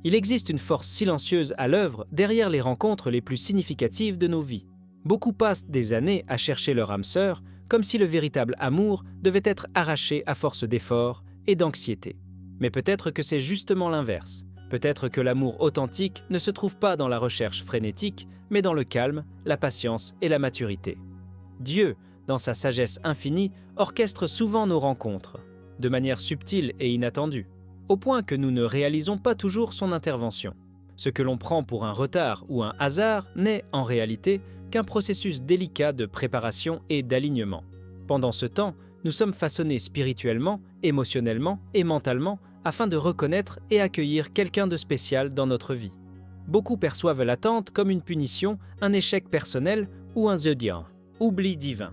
Il existe une force silencieuse à l'œuvre derrière les rencontres les plus significatives de nos vies. Beaucoup passent des années à chercher leur âme sœur, comme si le véritable amour devait être arraché à force d'efforts et d'anxiété. Mais peut-être que c'est justement l'inverse. Peut-être que l'amour authentique ne se trouve pas dans la recherche frénétique, mais dans le calme, la patience et la maturité. Dieu, dans sa sagesse infinie, orchestre souvent nos rencontres, de manière subtile et inattendue, au point que nous ne réalisons pas toujours son intervention. Ce que l'on prend pour un retard ou un hasard n'est, en réalité, qu'un processus délicat de préparation et d'alignement. Pendant ce temps, nous sommes façonnés spirituellement, émotionnellement et mentalement afin de reconnaître et accueillir quelqu'un de spécial dans notre vie. Beaucoup perçoivent l'attente comme une punition, un échec personnel ou un zodiac, oubli divin.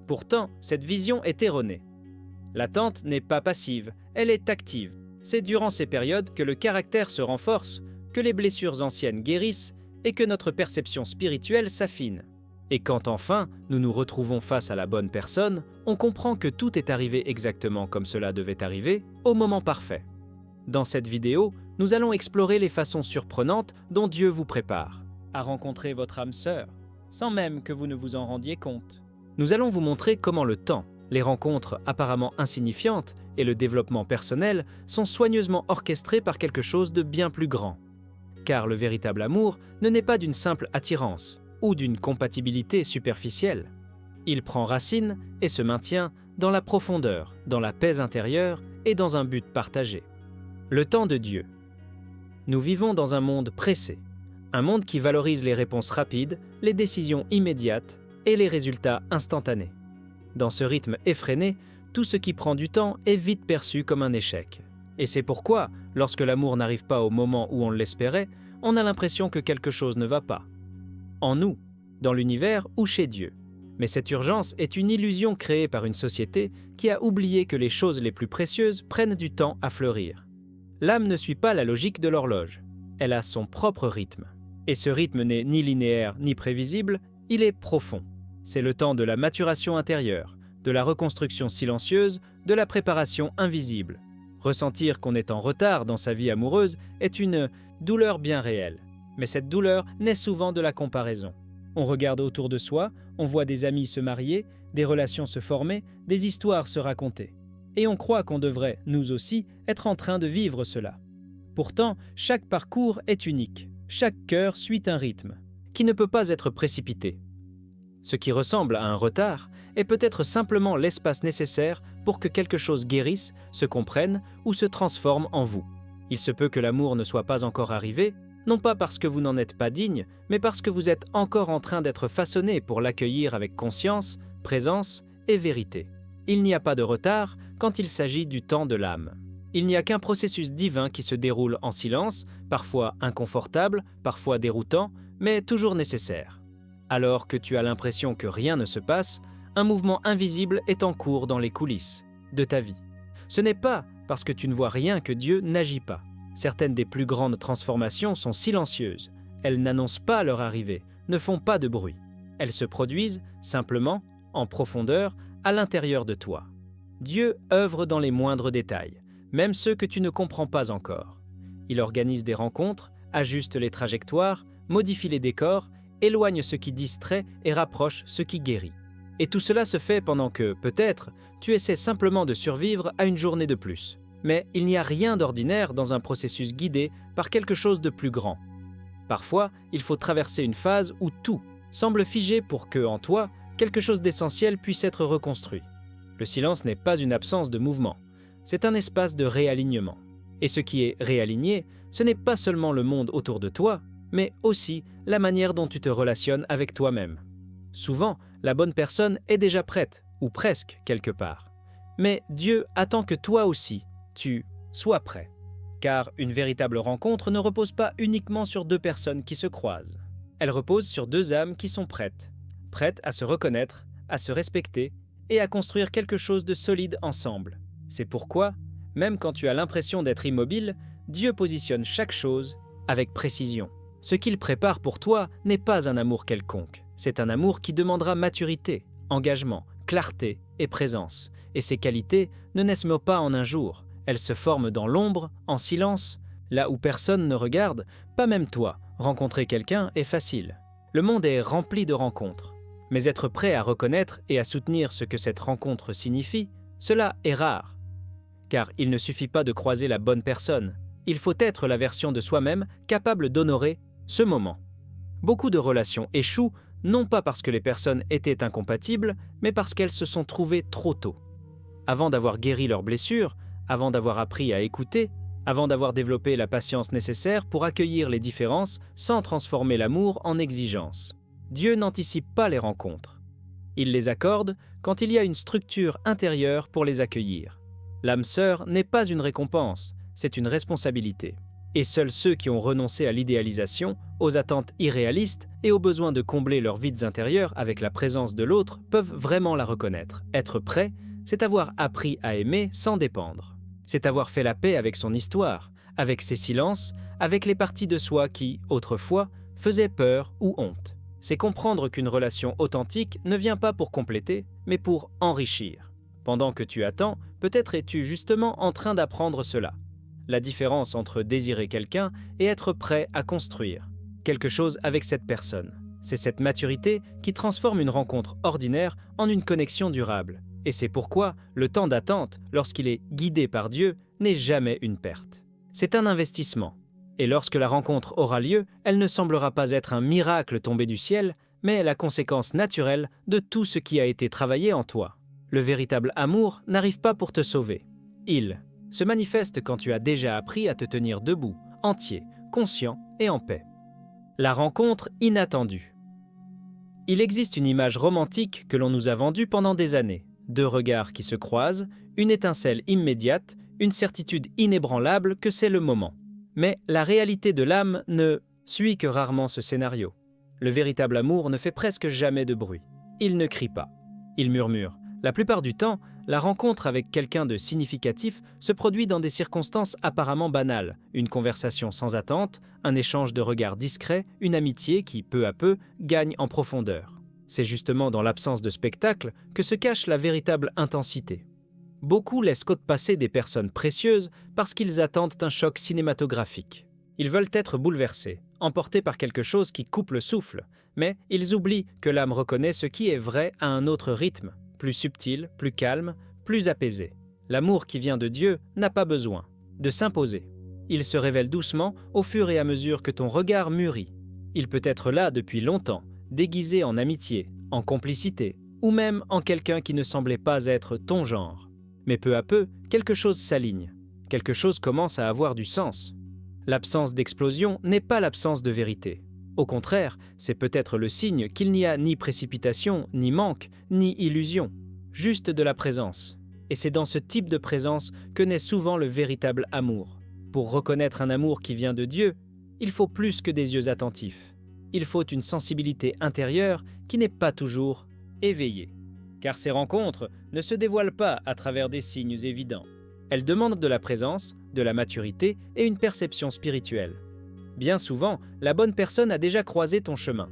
Pourtant, cette vision est erronée. L'attente n'est pas passive, elle est active. C'est durant ces périodes que le caractère se renforce, que les blessures anciennes guérissent et que notre perception spirituelle s'affine. Et quand enfin nous nous retrouvons face à la bonne personne, on comprend que tout est arrivé exactement comme cela devait arriver, au moment parfait. Dans cette vidéo, nous allons explorer les façons surprenantes dont Dieu vous prépare à rencontrer votre âme sœur, sans même que vous ne vous en rendiez compte. Nous allons vous montrer comment le temps, les rencontres apparemment insignifiantes et le développement personnel sont soigneusement orchestrés par quelque chose de bien plus grand. Car le véritable amour ne naît pas d'une simple attirance ou d'une compatibilité superficielle. Il prend racine et se maintient dans la profondeur, dans la paix intérieure et dans un but partagé. Le temps de Dieu. Nous vivons dans un monde pressé, un monde qui valorise les réponses rapides, les décisions immédiates et les résultats instantanés. Dans ce rythme effréné, tout ce qui prend du temps est vite perçu comme un échec. Et c'est pourquoi, lorsque l'amour n'arrive pas au moment où on l'espérait, on a l'impression que quelque chose ne va pas. En nous, dans l'univers ou chez Dieu. Mais cette urgence est une illusion créée par une société qui a oublié que les choses les plus précieuses prennent du temps à fleurir. L'âme ne suit pas la logique de l'horloge. Elle a son propre rythme. Et ce rythme n'est ni linéaire ni prévisible, il est profond. C'est le temps de la maturation intérieure, de la reconstruction silencieuse, de la préparation invisible. Ressentir qu'on est en retard dans sa vie amoureuse est une douleur bien réelle. Mais cette douleur naît souvent de la comparaison. On regarde autour de soi, on voit des amis se marier, des relations se former, des histoires se raconter. Et on croit qu'on devrait, nous aussi, être en train de vivre cela. Pourtant, chaque parcours est unique. Chaque cœur suit un rythme, qui ne peut pas être précipité. Ce qui ressemble à un retard est peut-être simplement l'espace nécessaire pour que quelque chose guérisse, se comprenne ou se transforme en vous. Il se peut que l'amour ne soit pas encore arrivé, non pas parce que vous n'en êtes pas digne, mais parce que vous êtes encore en train d'être façonné pour l'accueillir avec conscience, présence et vérité. Il n'y a pas de retard quand il s'agit du temps de l'âme. Il n'y a qu'un processus divin qui se déroule en silence, parfois inconfortable, parfois déroutant, mais toujours nécessaire. Alors que tu as l'impression que rien ne se passe, un mouvement invisible est en cours dans les coulisses de ta vie. Ce n'est pas parce que tu ne vois rien que Dieu n'agit pas. Certaines des plus grandes transformations sont silencieuses. Elles n'annoncent pas leur arrivée, ne font pas de bruit. Elles se produisent simplement, en profondeur, à l'intérieur de toi. Dieu œuvre dans les moindres détails, même ceux que tu ne comprends pas encore. Il organise des rencontres, ajuste les trajectoires, modifie les décors, éloigne ce qui distrait et rapproche ce qui guérit. Et tout cela se fait pendant que, peut-être, tu essaies simplement de survivre à une journée de plus. Mais il n'y a rien d'ordinaire dans un processus guidé par quelque chose de plus grand. Parfois, il faut traverser une phase où tout semble figé pour que, en toi, quelque chose d'essentiel puisse être reconstruit. Le silence n'est pas une absence de mouvement, c'est un espace de réalignement. Et ce qui est réaligné, ce n'est pas seulement le monde autour de toi, mais aussi la manière dont tu te relationnes avec toi-même. Souvent, la bonne personne est déjà prête, ou presque quelque part. Mais Dieu attend que toi aussi, tu sois prêt. Car une véritable rencontre ne repose pas uniquement sur deux personnes qui se croisent. Elle repose sur deux âmes qui sont prêtes à se reconnaître, à se respecter et à construire quelque chose de solide ensemble. C'est pourquoi, même quand tu as l'impression d'être immobile, Dieu positionne chaque chose avec précision. Ce qu'il prépare pour toi n'est pas un amour quelconque. C'est un amour qui demandera maturité, engagement, clarté et présence. Et ces qualités ne naissent pas en un jour. Elles se forment dans l'ombre, en silence, Là où personne ne regarde, pas même toi, rencontrer quelqu'un est facile. Le monde est rempli de rencontres. Mais être prêt à reconnaître et à soutenir ce que cette rencontre signifie, cela est rare. Car il ne suffit pas de croiser la bonne personne, il faut être la version de soi-même capable d'honorer ce moment. Beaucoup de relations échouent, non pas parce que les personnes étaient incompatibles, mais parce qu'elles se sont trouvées trop tôt. Avant d'avoir guéri leurs blessures, avant d'avoir appris à écouter, avant d'avoir développé la patience nécessaire pour accueillir les différences sans transformer l'amour en exigence. Dieu n'anticipe pas les rencontres. Il les accorde quand il y a une structure intérieure pour les accueillir. L'âme sœur n'est pas une récompense, c'est une responsabilité. Et seuls ceux qui ont renoncé à l'idéalisation, aux attentes irréalistes et au besoin de combler leurs vides intérieurs avec la présence de l'autre peuvent vraiment la reconnaître. Être prêt, c'est avoir appris à aimer sans dépendre. C'est avoir fait la paix avec son histoire, avec ses silences, avec les parties de soi qui, autrefois, faisaient peur ou honte. C'est comprendre qu'une relation authentique ne vient pas pour compléter, mais pour enrichir. Pendant que tu attends, peut-être es-tu justement en train d'apprendre cela. La différence entre désirer quelqu'un et être prêt à construire quelque chose avec cette personne. C'est cette maturité qui transforme une rencontre ordinaire en une connexion durable. Et c'est pourquoi le temps d'attente, lorsqu'il est guidé par Dieu, n'est jamais une perte. C'est un investissement. Et lorsque la rencontre aura lieu, elle ne semblera pas être un miracle tombé du ciel, mais la conséquence naturelle de tout ce qui a été travaillé en toi. Le véritable amour n'arrive pas pour te sauver. Il se manifeste quand tu as déjà appris à te tenir debout, entier, conscient et en paix. La rencontre inattendue. Il existe une image romantique que l'on nous a vendue pendant des années. 2 regards qui se croisent, une étincelle immédiate, une certitude inébranlable que c'est le moment. Mais la réalité de l'âme ne suit que rarement ce scénario. Le véritable amour ne fait presque jamais de bruit. Il ne crie pas. Il murmure. La plupart du temps, la rencontre avec quelqu'un de significatif se produit dans des circonstances apparemment banales, une conversation sans attente, un échange de regards discrets, une amitié qui, peu à peu, gagne en profondeur. C'est justement dans l'absence de spectacle que se cache la véritable intensité. Beaucoup laissent côte-passer des personnes précieuses parce qu'ils attendent un choc cinématographique. Ils veulent être bouleversés, emportés par quelque chose qui coupe le souffle, mais ils oublient que l'âme reconnaît ce qui est vrai à un autre rythme, plus subtil, plus calme, plus apaisé. L'amour qui vient de Dieu n'a pas besoin de s'imposer. Il se révèle doucement au fur et à mesure que ton regard mûrit. Il peut être là depuis longtemps, déguisé en amitié, en complicité, ou même en quelqu'un qui ne semblait pas être ton genre. Mais peu à peu, quelque chose s'aligne. Quelque chose commence à avoir du sens. L'absence d'explosion n'est pas l'absence de vérité. Au contraire, c'est peut-être le signe qu'il n'y a ni précipitation, ni manque, ni illusion, juste de la présence. Et c'est dans ce type de présence que naît souvent le véritable amour. Pour reconnaître un amour qui vient de Dieu, il faut plus que des yeux attentifs. Il faut une sensibilité intérieure qui n'est pas toujours éveillée. Car ces rencontres ne se dévoilent pas à travers des signes évidents. Elles demandent de la présence, de la maturité et une perception spirituelle. Bien souvent, la bonne personne a déjà croisé ton chemin.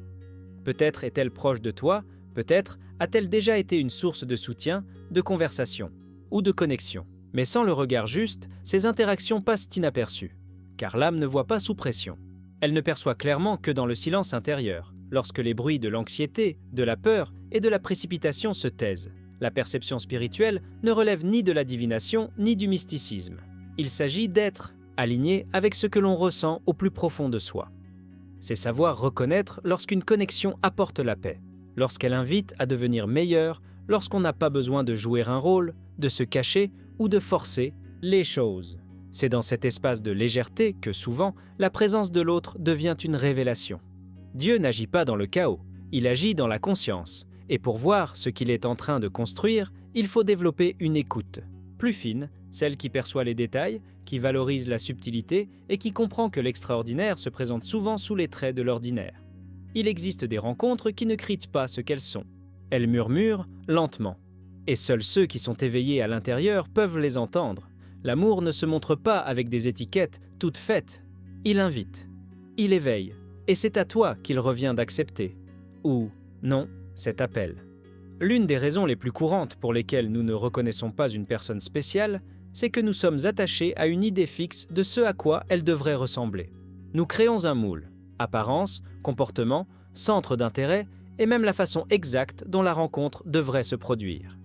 Peut-être est-elle proche de toi, peut-être a-t-elle déjà été une source de soutien, de conversation ou de connexion. Mais sans le regard juste, ces interactions passent inaperçues, car l'âme ne voit pas sous pression. Elle ne perçoit clairement que dans le silence intérieur, lorsque les bruits de l'anxiété, de la peur et de la précipitation se taisent. La perception spirituelle ne relève ni de la divination ni du mysticisme. Il s'agit d'être aligné avec ce que l'on ressent au plus profond de soi. C'est savoir reconnaître lorsqu'une connexion apporte la paix, lorsqu'elle invite à devenir meilleur, lorsqu'on n'a pas besoin de jouer un rôle, de se cacher ou de forcer les choses. C'est dans cet espace de légèreté que souvent la présence de l'autre devient une révélation. Dieu n'agit pas dans le chaos, il agit dans la conscience. Et pour voir ce qu'il est en train de construire, il faut développer une écoute, plus fine, celle qui perçoit les détails, qui valorise la subtilité et qui comprend que l'extraordinaire se présente souvent sous les traits de l'ordinaire. Il existe des rencontres qui ne crient pas ce qu'elles sont. Elles murmurent lentement. Et seuls ceux qui sont éveillés à l'intérieur peuvent les entendre. L'amour ne se montre pas avec des étiquettes toutes faites. Il invite, il éveille, et c'est à toi qu'il revient d'accepter. Ou non, cet appel. L'une des raisons les plus courantes pour lesquelles nous ne reconnaissons pas une personne spéciale, c'est que nous sommes attachés à une idée fixe de ce à quoi elle devrait ressembler. Nous créons un moule, apparence, comportement, centre d'intérêt et même la façon exacte dont la rencontre devrait se produire.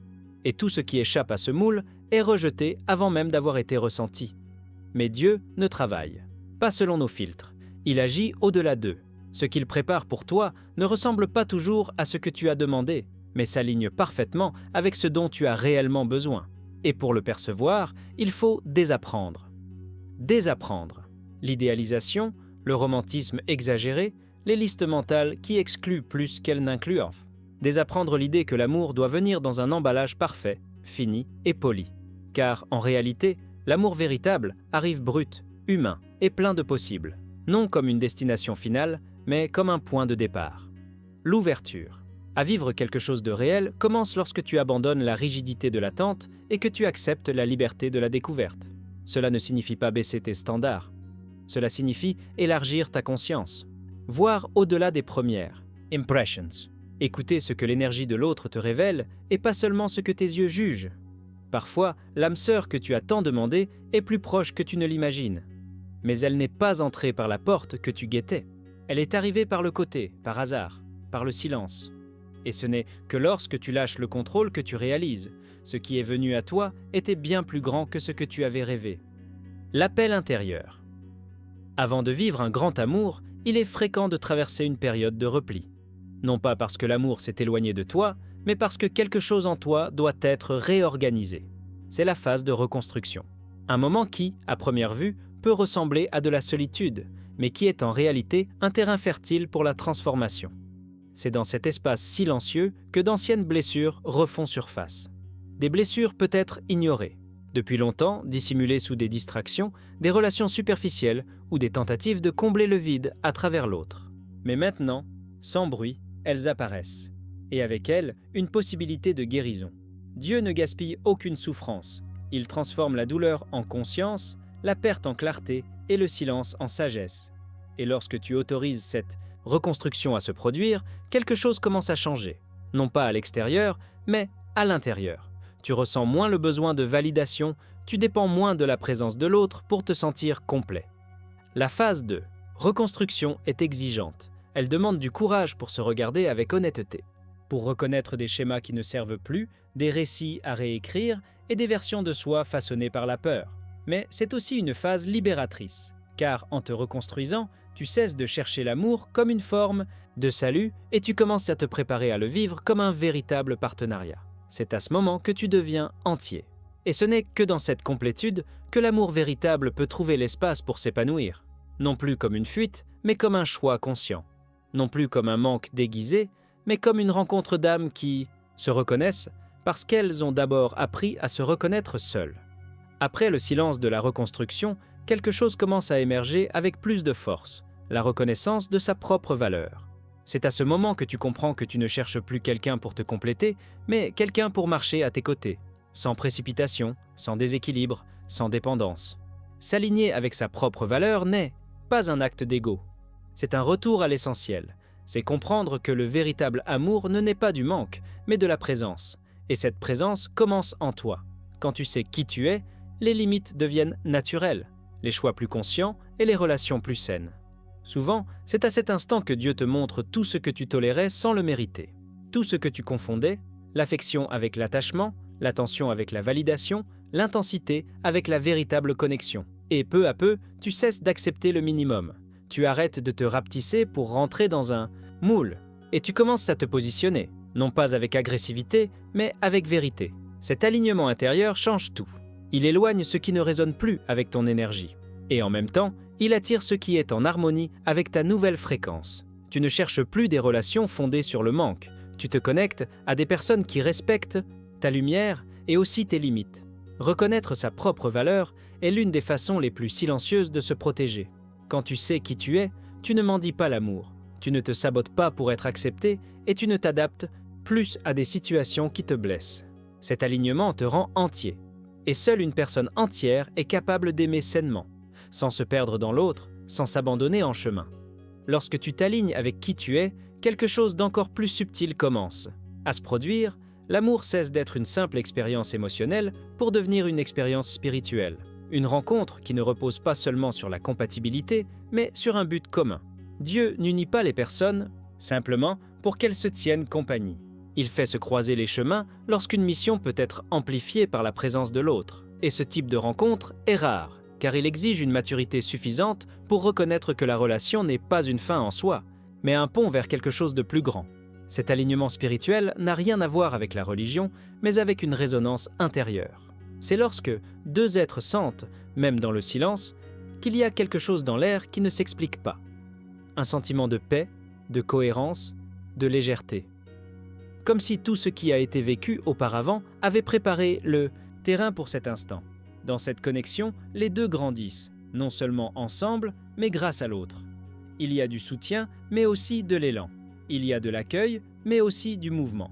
Et tout ce qui échappe à ce moule est rejeté avant même d'avoir été ressenti. Mais Dieu ne travaille pas selon nos filtres. Il agit au-delà d'eux. Ce qu'il prépare pour toi ne ressemble pas toujours à ce que tu as demandé, mais s'aligne parfaitement avec ce dont tu as réellement besoin. Et pour le percevoir, il faut désapprendre. Désapprendre. L'idéalisation, le romantisme exagéré, les listes mentales qui excluent plus qu'elles n'incluent. Désapprendre l'idée que l'amour doit venir dans un emballage parfait, fini et poli. Car, en réalité, l'amour véritable arrive brut, humain et plein de possibles. Non comme une destination finale, mais comme un point de départ. L'ouverture. À vivre quelque chose de réel commence lorsque tu abandonnes la rigidité de l'attente et que tu acceptes la liberté de la découverte. Cela ne signifie pas baisser tes standards. Cela signifie élargir ta conscience. Voir au-delà des premières. Impressions. Écouter ce que l'énergie de l'autre te révèle et pas seulement ce que tes yeux jugent. Parfois, l'âme sœur que tu as tant demandée est plus proche que tu ne l'imagines. Mais elle n'est pas entrée par la porte que tu guettais. Elle est arrivée par le côté, par hasard, par le silence. Et ce n'est que lorsque tu lâches le contrôle que tu réalises. Ce qui est venu à toi était bien plus grand que ce que tu avais rêvé. L'appel intérieur. Avant de vivre un grand amour, il est fréquent de traverser une période de repli. Non pas parce que l'amour s'est éloigné de toi, mais parce que quelque chose en toi doit être réorganisé. C'est la phase de reconstruction. Un moment qui, à première vue, peut ressembler à de la solitude, mais qui est en réalité un terrain fertile pour la transformation. C'est dans cet espace silencieux que d'anciennes blessures refont surface. Des blessures peut-être ignorées, depuis longtemps dissimulées sous des distractions, des relations superficielles ou des tentatives de combler le vide à travers l'autre. Mais maintenant, sans bruit, elles apparaissent. Et avec elles, une possibilité de guérison. Dieu ne gaspille aucune souffrance. Il transforme la douleur en conscience, la perte en clarté et le silence en sagesse. Et lorsque tu autorises cette reconstruction à se produire, quelque chose commence à changer. Non pas à l'extérieur, mais à l'intérieur. Tu ressens moins le besoin de validation, tu dépends moins de la présence de l'autre pour te sentir complet. La phase de reconstruction est exigeante. Elle demande du courage pour se regarder avec honnêteté, pour reconnaître des schémas qui ne servent plus, des récits à réécrire et des versions de soi façonnées par la peur. Mais c'est aussi une phase libératrice, car en te reconstruisant, tu cesses de chercher l'amour comme une forme de salut et tu commences à te préparer à le vivre comme un véritable partenariat. C'est à ce moment que tu deviens entier. Et ce n'est que dans cette complétude que l'amour véritable peut trouver l'espace pour s'épanouir. Non plus comme une fuite, mais comme un choix conscient. Non plus comme un manque déguisé, mais comme une rencontre d'âmes qui se reconnaissent parce qu'elles ont d'abord appris à se reconnaître seules. Après le silence de la reconstruction, quelque chose commence à émerger avec plus de force, la reconnaissance de sa propre valeur. C'est à ce moment que tu comprends que tu ne cherches plus quelqu'un pour te compléter, mais quelqu'un pour marcher à tes côtés, sans précipitation, sans déséquilibre, sans dépendance. S'aligner avec sa propre valeur n'est pas un acte d'ego. C'est un retour à l'essentiel. C'est comprendre que le véritable amour ne naît pas du manque, mais de la présence. Et cette présence commence en toi. Quand tu sais qui tu es, les limites deviennent naturelles, les choix plus conscients et les relations plus saines. Souvent, c'est à cet instant que Dieu te montre tout ce que tu tolérais sans le mériter. Tout ce que tu confondais, l'affection avec l'attachement, l'attention avec la validation, l'intensité avec la véritable connexion. Et peu à peu, tu cesses d'accepter le minimum. Tu arrêtes de te rapetisser pour rentrer dans un moule. Et tu commences à te positionner, non pas avec agressivité, mais avec vérité. Cet alignement intérieur change tout. Il éloigne ce qui ne résonne plus avec ton énergie. Et en même temps, il attire ce qui est en harmonie avec ta nouvelle fréquence. Tu ne cherches plus des relations fondées sur le manque. Tu te connectes à des personnes qui respectent ta lumière et aussi tes limites. Reconnaître sa propre valeur est l'une des façons les plus silencieuses de se protéger. Quand tu sais qui tu es, tu ne mendies pas l'amour. Tu ne te sabotes pas pour être accepté et tu ne t'adaptes plus à des situations qui te blessent. Cet alignement te rend entier. Et seule une personne entière est capable d'aimer sainement, sans se perdre dans l'autre, sans s'abandonner en chemin. Lorsque tu t'alignes avec qui tu es, quelque chose d'encore plus subtil commence à se produire, L'amour cesse d'être une simple expérience émotionnelle pour devenir une expérience spirituelle. Une rencontre qui ne repose pas seulement sur la compatibilité, mais sur un but commun. Dieu n'unit pas les personnes simplement pour qu'elles se tiennent compagnie. Il fait se croiser les chemins lorsqu'une mission peut être amplifiée par la présence de l'autre. Et ce type de rencontre est rare, car il exige une maturité suffisante pour reconnaître que la relation n'est pas une fin en soi, mais un pont vers quelque chose de plus grand. Cet alignement spirituel n'a rien à voir avec la religion, mais avec une résonance intérieure. C'est lorsque deux êtres sentent, même dans le silence, qu'il y a quelque chose dans l'air qui ne s'explique pas. Un sentiment de paix, de cohérence, de légèreté. Comme si tout ce qui a été vécu auparavant avait préparé le terrain pour cet instant. Dans cette connexion, les deux grandissent, non seulement ensemble, mais grâce à l'autre. Il y a du soutien, mais aussi de l'élan. Il y a de l'accueil, mais aussi du mouvement.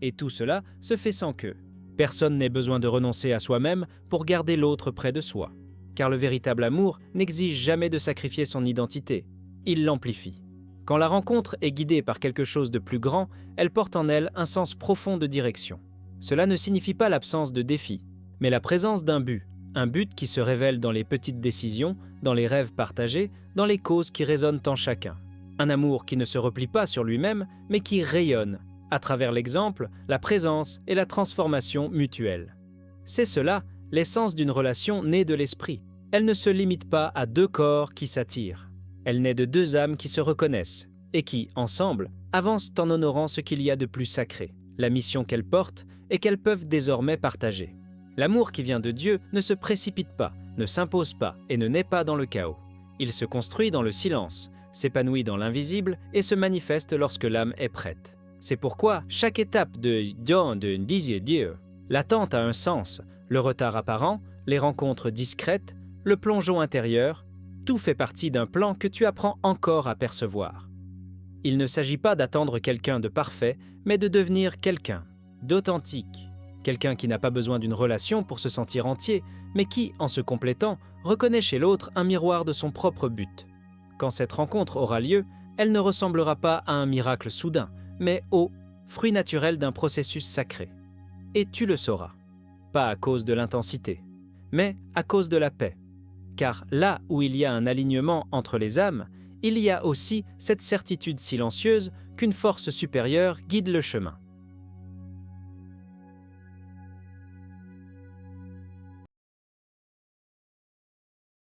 Et tout cela se fait sans que personne n'ait besoin de renoncer à soi-même pour garder l'autre près de soi. Car le véritable amour n'exige jamais de sacrifier son identité. Il l'amplifie. Quand la rencontre est guidée par quelque chose de plus grand, elle porte en elle un sens profond de direction. Cela ne signifie pas l'absence de défis, mais la présence d'un but. Un but qui se révèle dans les petites décisions, dans les rêves partagés, dans les causes qui résonnent en chacun. Un amour qui ne se replie pas sur lui-même, mais qui rayonne, à travers l'exemple, la présence et la transformation mutuelle. C'est cela, l'essence d'une relation née de l'esprit. Elle ne se limite pas à deux corps qui s'attirent. Elle naît de deux âmes qui se reconnaissent, et qui, ensemble, avancent en honorant ce qu'il y a de plus sacré, la mission qu'elles portent et qu'elles peuvent désormais partager. L'amour qui vient de Dieu ne se précipite pas, ne s'impose pas et ne naît pas dans le chaos. Il se construit dans le silence, s'épanouit dans l'invisible et se manifeste lorsque l'âme est prête. C'est pourquoi chaque étape de don de désir Dieu, l'attente a un sens, le retard apparent, les rencontres discrètes, le plongeon intérieur, tout fait partie d'un plan que tu apprends encore à percevoir. Il ne s'agit pas d'attendre quelqu'un de parfait, mais de devenir quelqu'un d'authentique. Quelqu'un qui n'a pas besoin d'une relation pour se sentir entier, mais qui, en se complétant, reconnaît chez l'autre un miroir de son propre but. Quand cette rencontre aura lieu, elle ne ressemblera pas à un miracle soudain, mais au fruit naturel d'un processus sacré. Et tu le sauras, pas à cause de l'intensité, mais à cause de la paix. Car là où il y a un alignement entre les âmes, il y a aussi cette certitude silencieuse qu'une force supérieure guide le chemin.